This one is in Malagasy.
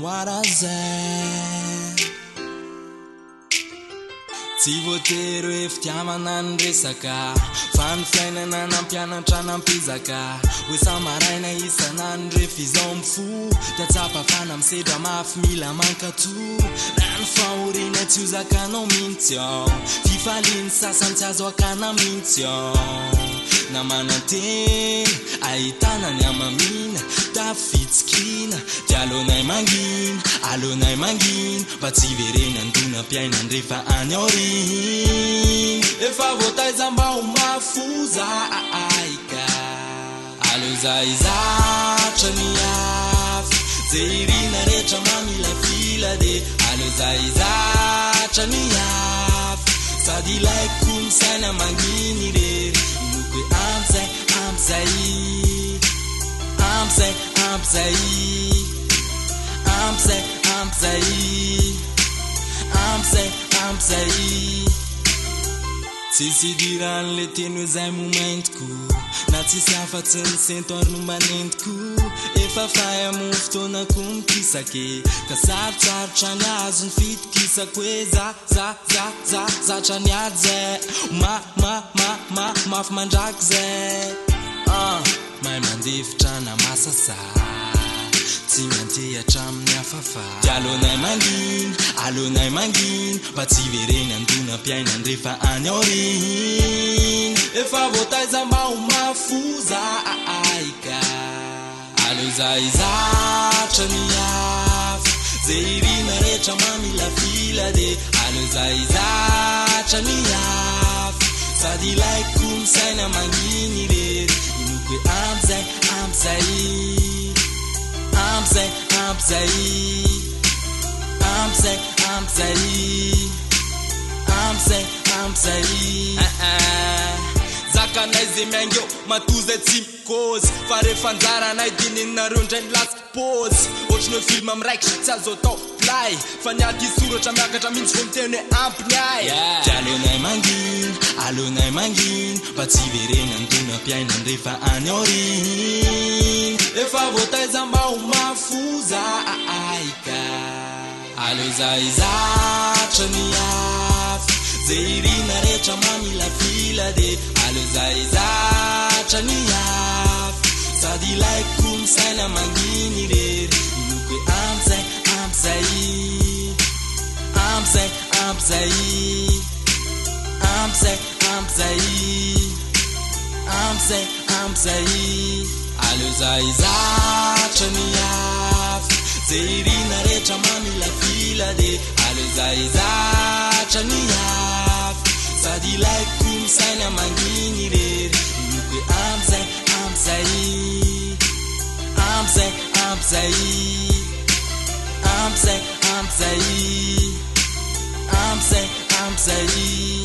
What is it? Tsy voatery hoe fitiavana ny resaka fa ny fiainana nampianatra nampizaka hoe samaraina isan'andro rehefa izao mifo tiatsapafana misedra mafy mila mankato raha ny fahoriana tsy ho zakanao mihitsy ao fifaliany sasany tsy azo akana mihitsy ao na mananteny ahitana ny amamina tafitsikina dia alonay mangina mba tsy verena ndona mpiainany rehefa any aoriny efa voataiza mba ho mafoza aika aleo izatra ny afy ze irina rehetra mamilafila de aleo izatra ny afy sady ilaiko misaina manginy rery inoko hoe ampzay tsisy idirany le teny hoe zay momentiko na tsisy afatsy ny sentoary no manentiko efa fay amo fotoanako mikisake ka sarotsarotra ny azo ny fitikisako hoe zatra ny ady zay mafy mandraky zay mahay mandefitra na masasa tsy mantehatra amin'ny hafafa dia alonay mangina mba tsy verena andona mpiainany rehefa any aoriny efa voataiza mba ho mafoza aika aleo izatra ny afy ze irina rehetra mamilafila de aleo izatra ny afy sady ilaiko misaina manginy rery inoko hoe ampzay zakanay ze miaingeo matozay tsy mikozy fa rehefa anjaranay dininareo ndray ny lasy pôzy ohatrany hoe film amiraikitra tsy azo atao play fa niady isoratra miakatra mihitsy vo miteny hoe ampiny ay dia alonay mangina mba tsy verena ndona mpiainany rehefa any aoriny efa voataiza mba ho mafoza aika aleo izatra ny afy ze irina rehetra mamilafila de aleo izatra ny afy sady ilaiko misaina manginy rery inoko hoe ampzay aleo izatra ny afy ze irina rehetra mamilafila de aleo izatra ny afy sady ilaiko misaina manginy rery inoko hoe ampzay